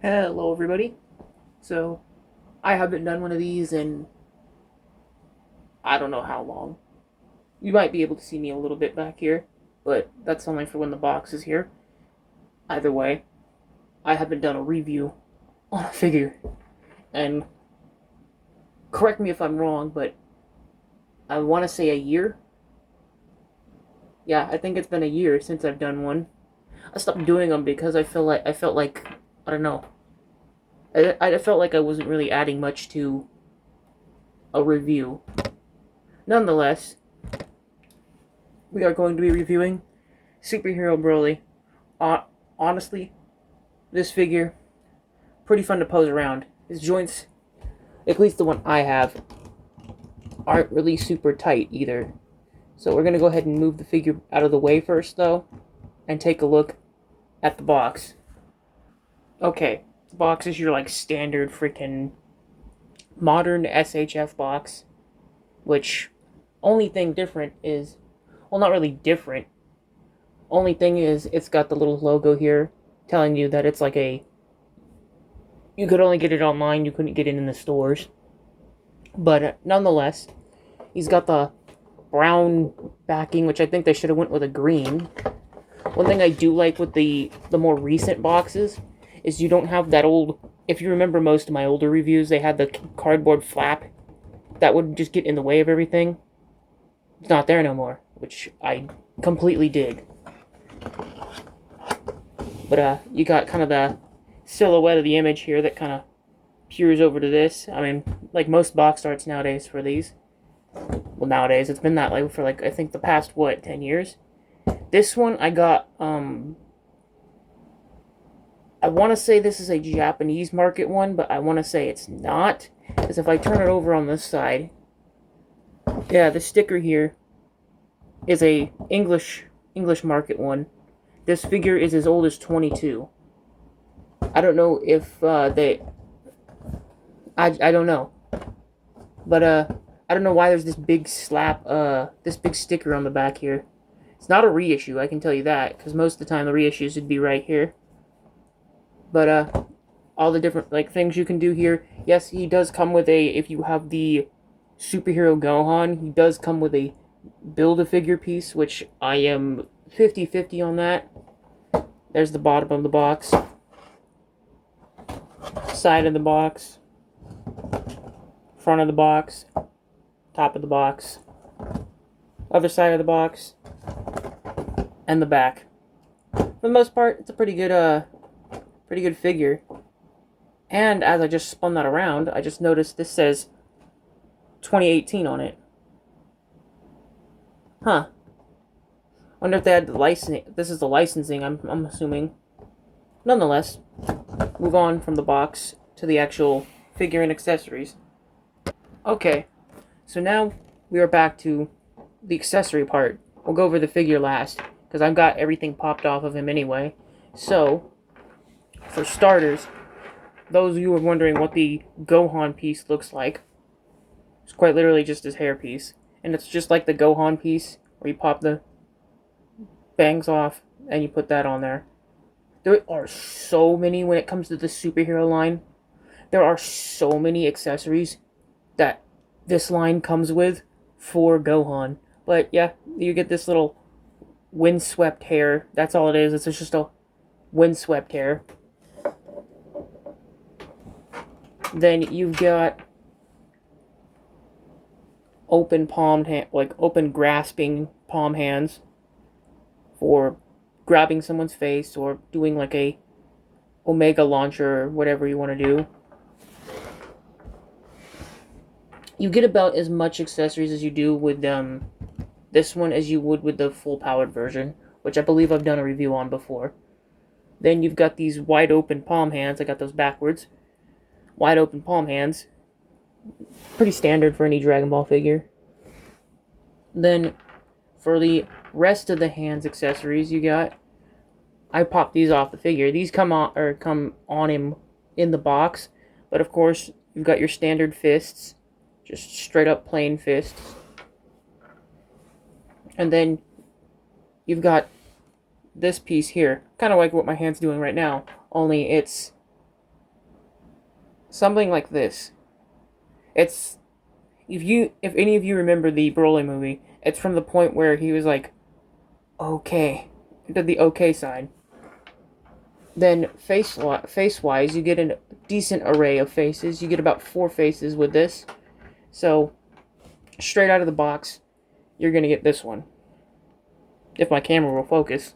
Hello, everybody. So, I haven't done one of these in I don't know how long. You might be able to see me a little bit back here, but that's only for when the box is here. Either way, I haven't done a review on a figure. And correct me if I'm wrong, but I want to say a year. Yeah, I think it's been a year since I've done one. I stopped doing them because I felt like I don't know. I felt like I wasn't really adding much to a review. Nonetheless, we are going to be reviewing Superhero Broly. Honestly, this figure, pretty fun to pose around. His joints, at least the one I have, aren't really super tight either. So we're going to go ahead and move the figure out of the way first, though, and take a look at the box. Okay, the box is your, like, standard freaking modern SHF box, which only thing different is, well, not really different. Only thing is, it's got the little logo here telling you that it's like a you could only get it online, you couldn't get it in the stores. But nonetheless, he's got the brown backing, which I think they should have went with a green. One thing I do like with the more recent boxes is you don't have that old. If you remember most of my older reviews, they had the cardboard flap that would just get in the way of everything. It's not there no more, which I completely dig. But you got kind of the silhouette of the image here that kind of peers over to this. I mean, like most box arts nowadays for these. Well, nowadays it's been that way for like I think the past 10 years. This one I got. I want to say this is a Japanese market one, but I want to say it's not, because if I turn it over on this side, yeah, the sticker here is a English market one. This figure is as old as 22. I don't know if they. I don't know, but I don't know why there's this big this big sticker on the back here. It's not a reissue, I can tell you that, because most of the time the reissues would be right here. But all the different like things you can do here. Yes, he does come with a. If you have the superhero Gohan, he does come with a build-a-figure piece, which I am 50-50 on that. There's the bottom of the box, side of the box, front of the box, top of the box, other side of the box, and the back. For the most part, it's a pretty good figure. And as I just spun that around, I just noticed this says 2018 on it. Huh. Wonder if they had the licensing. This is the licensing, I'm assuming. Nonetheless, move on from the box to the actual figure and accessories. Okay, so now we are back to the accessory part. We'll go over the figure last, because I've got everything popped off of him anyway. So, for starters, those of you who are wondering what the Gohan piece looks like, it's quite literally just his hair piece. And it's just like the Gohan piece, where you pop the bangs off and you put that on there. There are so many when it comes to the superhero line. There are so many accessories that this line comes with for Gohan. But yeah, you get this little windswept hair. That's all it is. It's just a windswept hair. Then you've got open palmed hand, like open grasping palm hands for grabbing someone's face or doing like a Omega launcher or whatever you want to do. You get about as much accessories as you do with this one as you would with the full powered version, which I believe I've done a review on before. Then you've got these wide open palm hands. I got those backwards. Wide open palm hands. Pretty standard for any Dragon Ball figure. Then for the rest of the hands accessories you got, I popped these off the figure. These come on him in the box, but of course you've got your standard fists, just straight up plain fists. And then you've got this piece here, kind of like what my hand's doing right now, only it's something like this. It's if any of you remember the Broly movie, it's from the point where he was like, okay, did the okay sign. Then face wise, you get a decent array of faces. You get about 4 faces with this. So straight out of the box, you're gonna get this one. If my camera will focus.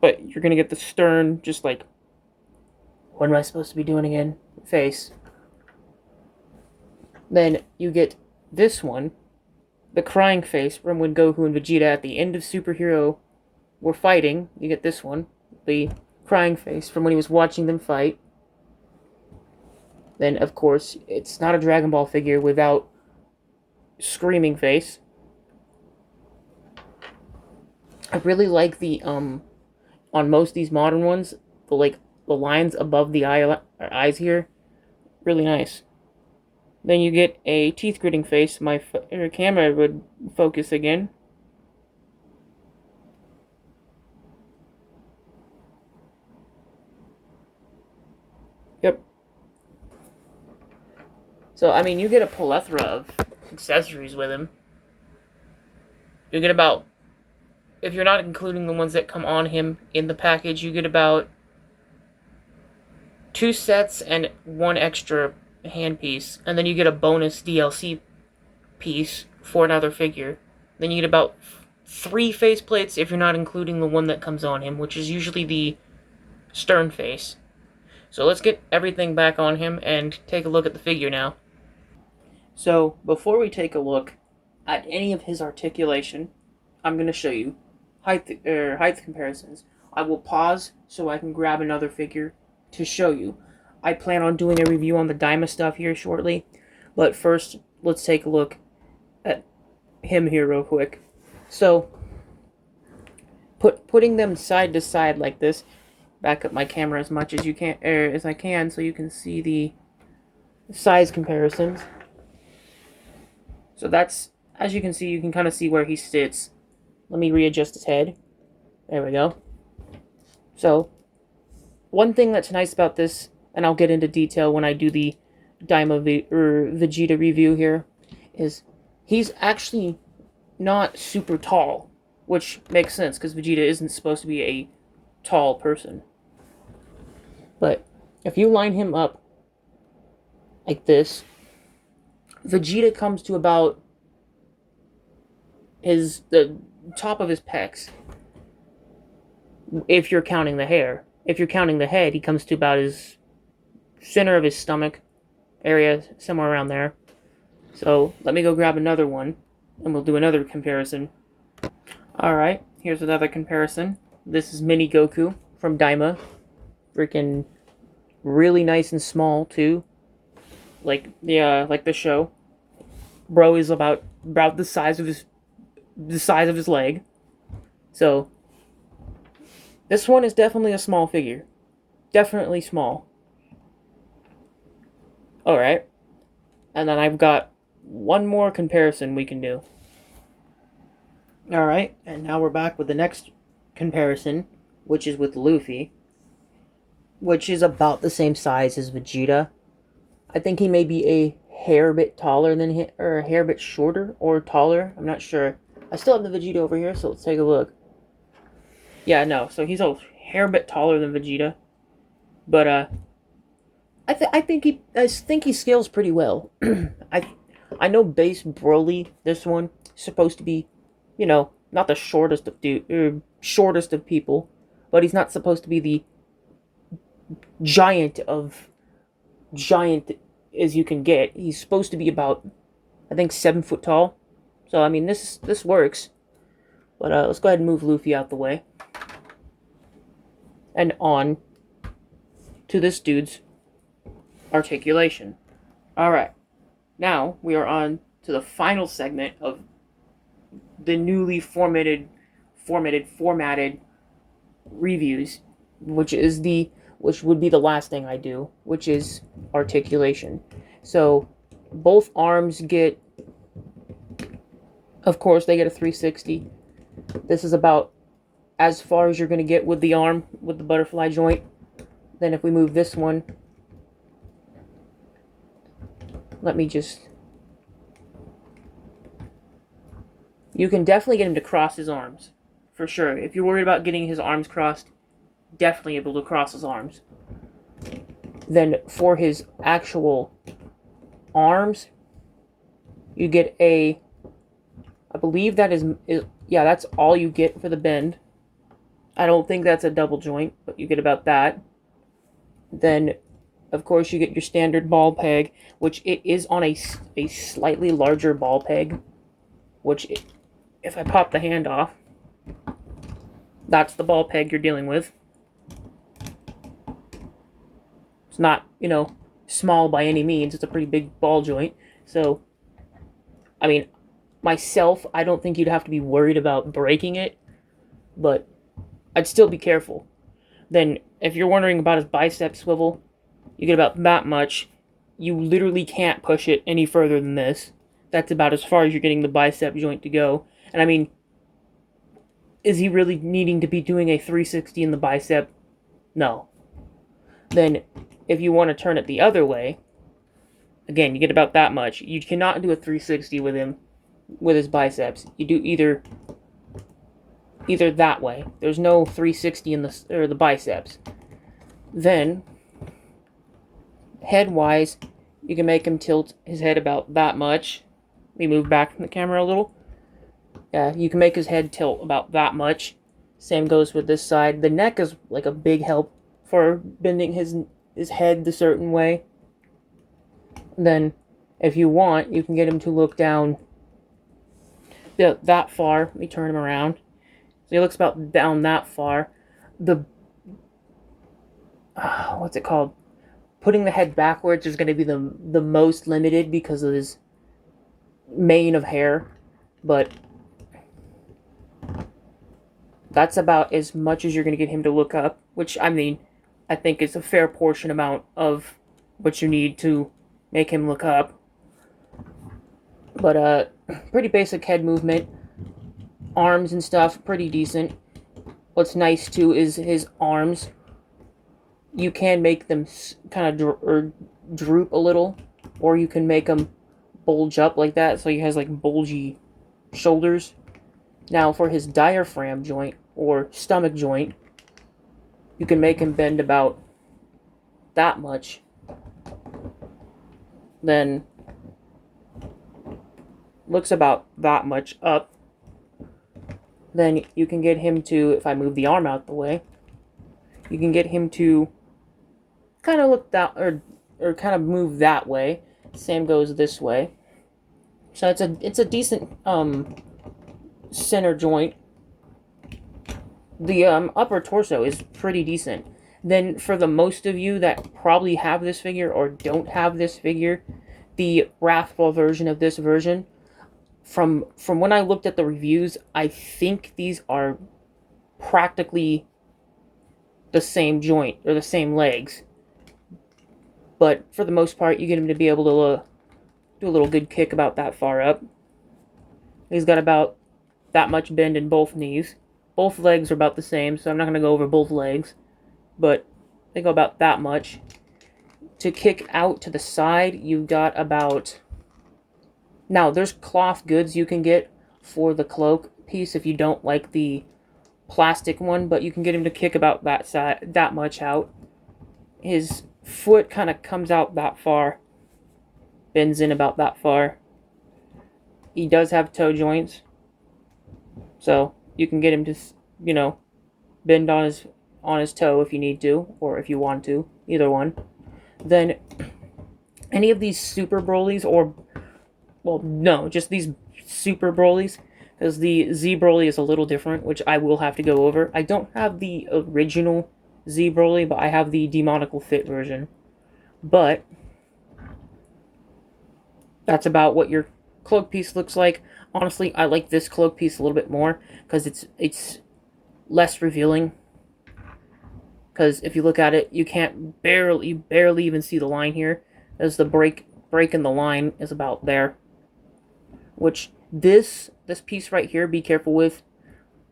But you're gonna get the stern, just like, what am I supposed to be doing again? Face. Then you get this one, the crying face from when Goku and Vegeta at the end of Superhero were fighting. You get this one, the crying face from when he was watching them fight. Then, of course, it's not a Dragon Ball figure without screaming face. I really like the, on most of these modern ones, the lines above the eyes here, really nice. Then you get a teeth gritting face. My camera would focus again. Yep. So, I mean, you get a plethora of accessories with him. You get about, if you're not including the ones that come on him in the package, you get about 2 sets and 1 extra handpiece. And then you get a bonus DLC piece for another figure. Then you get about 3 faceplates if you're not including the one that comes on him, which is usually the stern face. So let's get everything back on him and take a look at the figure now. So before we take a look at any of his articulation, I'm going to show you height comparisons. I will pause so I can grab another figure to show you. I plan on doing a review on the Daima stuff here shortly, but first let's take a look at him here real quick. So putting them side to side like this, back up my camera as much as you can, as I can, so you can see the size comparisons. So that's, as you can see, you can kind of see where he sits. Let me readjust his head. There we go. So, one thing that's nice about this, and I'll get into detail when I do the Daima Vegeta review here, is he's actually not super tall, which makes sense because Vegeta isn't supposed to be a tall person. But if you line him up like this, Vegeta comes to about the top of his pecs. If you're counting the hair. If you're counting the head, he comes to about his center of his stomach area, somewhere around there. So let me go grab another one, and we'll do another comparison. Alright, here's another comparison. This is Mini Goku from Daima. Freaking really nice and small, too. Like the show. Bro is about the size of his leg. So this one is definitely a small figure. Definitely small. Alright. And then I've got one more comparison we can do. Alright, and now we're back with the next comparison, which is with Luffy, which is about the same size as Vegeta. I think he may be a hair bit taller than him, or a hair bit shorter or taller. I'm not sure. I still have the Vegeta over here, so let's take a look. Yeah, no, so he's a hair bit taller than Vegeta, but I think he scales pretty well. I know base Broly, this one, is supposed to be, you know, not the shortest of people, but he's not supposed to be the giant as you can get. He's supposed to be about, I think, 7 foot tall. So I mean, this works. But let's go ahead and move Luffy out the way, and on to this dude's articulation. All right, now we are on to the final segment of the newly formatted reviews, which would be the last thing I do, which is articulation. So both arms get, of course, they get a 360. This is about as far as you're going to get with the arm, with the butterfly joint. Then if we move this one, let me just... You can definitely get him to cross his arms. For sure. If you're worried about getting his arms crossed, definitely able to cross his arms. Then for his actual arms, you get a... I believe that is yeah, that's all you get for the bend. I don't think that's a double joint, but you get about that. Then, of course, you get your standard ball peg, which it is on a slightly larger ball peg, which, if I pop the hand off, that's the ball peg you're dealing with. It's not, you know, small by any means. It's a pretty big ball joint. So, I mean, myself, I don't think you'd have to be worried about breaking it, but I'd still be careful. Then, if you're wondering about his bicep swivel, you get about that much. You literally can't push it any further than this. That's about as far as you're getting the bicep joint to go. And I mean, is he really needing to be doing a 360 in the bicep? No. Then, if you want to turn it the other way, again, you get about that much. You cannot do a 360 with him, with his biceps. You do either that way. There's no 360 in the biceps. Then, head-wise, you can make him tilt his head about that much. Let me move back from the camera a little. Yeah, you can make his head tilt about that much. Same goes with this side. The neck is like a big help for bending his head the certain way. Then, if you want, you can get him to look down that far. Let me turn him around. So he looks about down that far. What's it called? Putting the head backwards is going to be the most limited because of his mane of hair. But that's about as much as you're going to get him to look up. Which, I mean, I think is a fair portion amount of what you need to make him look up. But, pretty basic head movement. Arms and stuff, pretty decent. What's nice, too, is his arms. You can make them kind of droop a little, or you can make them bulge up like that, so he has, like, bulgy shoulders. Now, for his diaphragm joint, or stomach joint, you can make him bend about that much. Then, looks about that much up. Then you can get him to, if I move the arm out the way, you can get him to kind of look that, or kind of move that way. Same goes this way. So it's a decent center joint. The upper torso is pretty decent. Then for the most of you that probably have this figure or don't have this figure, the Wrathful version of this version, from when I looked at the reviews, I think these are practically the same joint, or the same legs. But for the most part, you get him to be able to do a little good kick about that far up. He's got about that much bend in both knees. Both legs are about the same, so I'm not going to go over both legs. But they go about that much. To kick out to the side, you've got about... Now, there's cloth goods you can get for the cloak piece if you don't like the plastic one, but you can get him to kick about that much out. His foot kind of comes out that far, bends in about that far. He does have toe joints, so you can get him to, you know, bend on his toe if you need to, or if you want to, either one. Then, any of these Super Brolys, or... Well, no, just these Super Brolys, because the Z Broly is a little different, which I will have to go over. I don't have the original Z Broly, but I have the Demonical Fit version. But that's about what your cloak piece looks like. Honestly, I like this cloak piece a little bit more, because it's less revealing. Because if you look at it, you barely even see the line here, as the break in the line is about there. Which this piece right here, be careful with,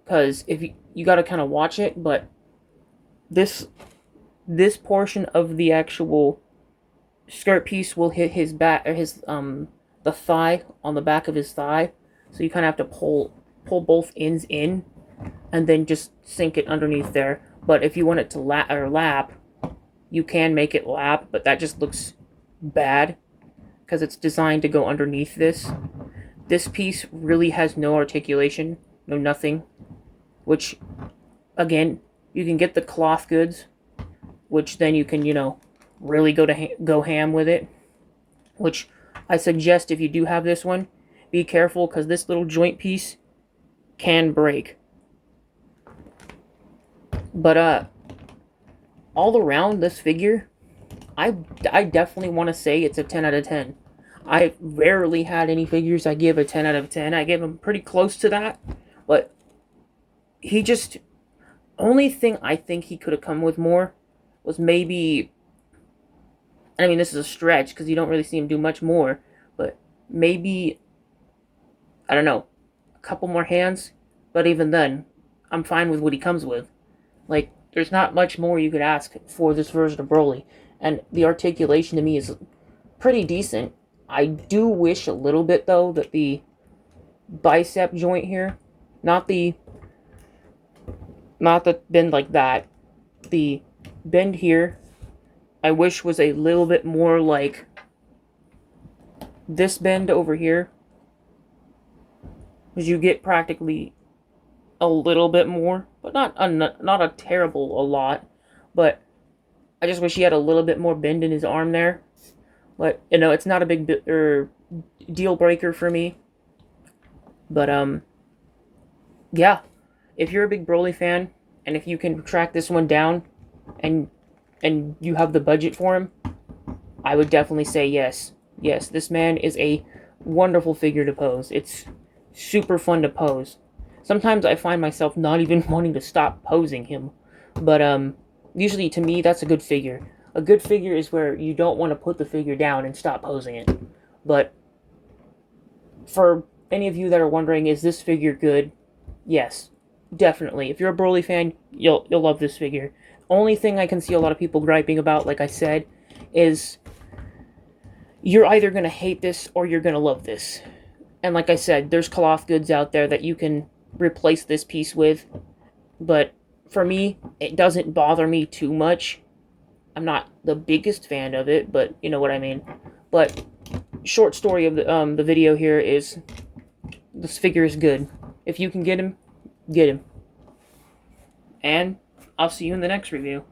because if you got to kind of watch it, but this portion of the actual skirt piece will hit his back, or his the thigh, on the back of his thigh. So you kind of have to pull both ends in, and then just sink it underneath there. But if you want it to lap, you can make it lap, but that just looks bad because it's designed to go underneath this. This piece really has no articulation, no nothing, which, again, you can get the cloth goods, which then you can, really go ham with it, which I suggest if you do have this one, be careful because this little joint piece can break. But all around this figure, I definitely want to say it's a 10 out of 10. I rarely had any figures I give a 10 out of 10. I give him pretty close to that, but he just, only thing I think he could have come with more was maybe, I mean, this is a stretch because you don't really see him do much more, but maybe, I don't know, a couple more hands. But even then, I'm fine with what he comes with. Like, there's not much more you could ask for this version of Broly. And the articulation to me is pretty decent. I do wish a little bit, though, that the bicep joint here, not the bend like that, the bend here, I wish was a little bit more like this bend over here. Because you get practically a little bit more, but not a terrible a lot. But I just wish he had a little bit more bend in his arm there. But it's not a big deal breaker for me. But yeah, if you're a big Broly fan and if you can track this one down, and you have the budget for him, I would definitely say yes. Yes, this man is a wonderful figure to pose. It's super fun to pose. Sometimes I find myself not even wanting to stop posing him. But usually to me that's a good figure. A good figure is where you don't want to put the figure down and stop posing it. But for any of you that are wondering, is this figure good? Yes, definitely. If you're a Broly fan, you'll love this figure. Only thing I can see a lot of people griping about, like I said, is you're either going to hate this or you're going to love this. And like I said, there's cloth goods out there that you can replace this piece with. But for me, it doesn't bother me too much. I'm not the biggest fan of it, but you know what I mean. But short story of the video here is this figure is good. If you can get him, get him. And I'll see you in the next review.